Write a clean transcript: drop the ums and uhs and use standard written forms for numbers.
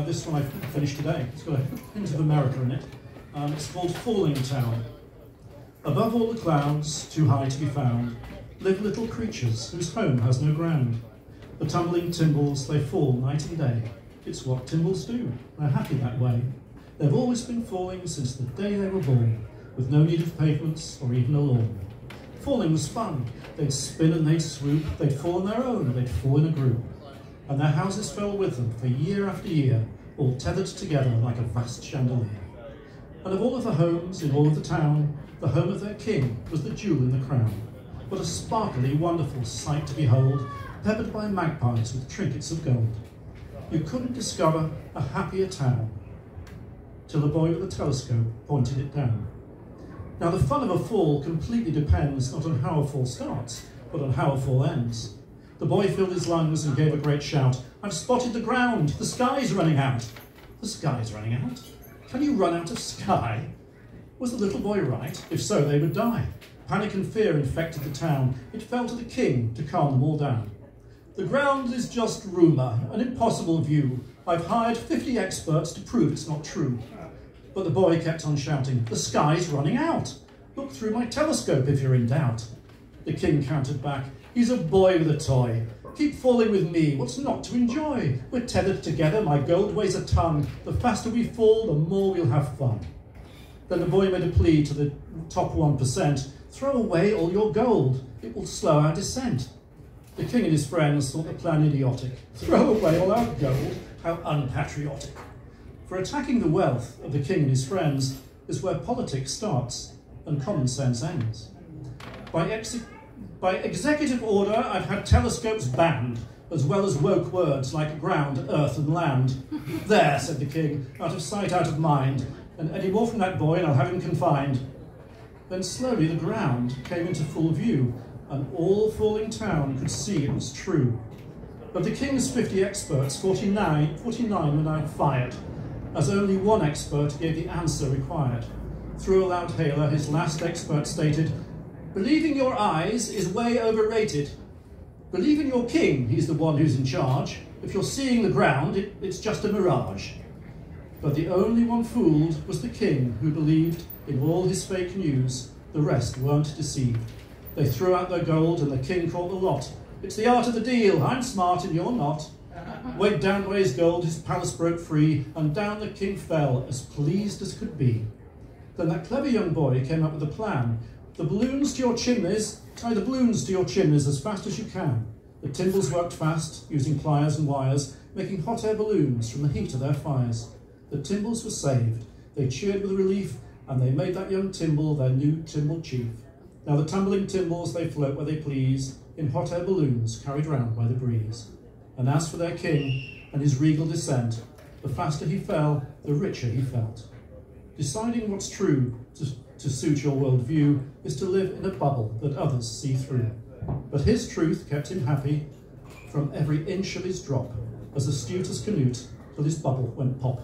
This one I finished today. It's got a hint of America in it. It's called Falling Town. Above all the clouds, too high to be found, live little creatures whose home has no ground. The tumbling timbles, they fall night and day. It's what timbles do. They're happy that way. They've always been falling since the day they were born, with no need of pavements or even a lawn. Falling was fun. They'd spin and they'd swoop, they'd fall on their own and they'd fall in a group. And their houses fell with them for year after year, all tethered together like a vast chandelier. And of all of the homes in all of the town, the home of their king was the jewel in the crown. What a sparkly, wonderful sight to behold, peppered by magpies with trinkets of gold. You couldn't discover a happier town, till the boy with the telescope pointed it down. Now the fun of a fall completely depends not on how a fall starts, but on how a fall ends. The boy filled his lungs and gave a great shout. "I've spotted the ground, the sky's running out." The sky's running out? Can you run out of sky? Was the little boy right? If so, they would die. Panic and fear infected the town. It fell to the king to calm them all down. "The ground is just rumour, an impossible view. I've hired 50 experts to prove it's not true." But the boy kept on shouting, "The sky's running out. Look through my telescope if you're in doubt." The king countered back, "He's a boy with a toy. Keep falling with me, what's not to enjoy? We're tethered together, my gold weighs a ton. The faster we fall, the more we'll have fun." Then the boy made a plea to the top 1%. "Throw away all your gold, it will slow our descent." The king and his friends thought the plan idiotic. Throw away all our gold? How unpatriotic. For attacking the wealth of the king and his friends is where politics starts and common sense ends. By executive order, I've had telescopes banned, as well as woke words like ground, earth and land. "There," said the king, "out of sight, out of mind, and any more from that boy and I'll have him confined." Then slowly the ground came into full view, and all Falling Town could see it was true. Of the king's 50 experts, 49 were now fired, as only one expert gave the answer required. Through a loud hailer, his last expert stated, "Believing your eyes is way overrated. Believe in your king, he's the one who's in charge. If you're seeing the ground, it's just a mirage." But the only one fooled was the king, who believed in all his fake news. The rest weren't deceived. They threw out their gold and the king caught the lot. "It's the art of the deal, I'm smart and you're not." Weighed down by his gold, his palace broke free, and down the king fell, as pleased as could be. Then that clever young boy came up with a plan. "The balloons to your chimneys, tie the balloons to your chimneys as fast as you can." The timbles worked fast, using pliers and wires, making hot air balloons from the heat of their fires. The timbles were saved. They cheered with relief, and they made that young timble their new timble chief. Now the tumbling timbles, they float where they please, in hot air balloons carried round by the breeze. And as for their king and his regal descent, the faster he fell, the richer he felt. Deciding what's true to suit your worldview is to live in a bubble that others see through. But his truth kept him happy from every inch of his drop, as astute as Canute till his bubble went pop.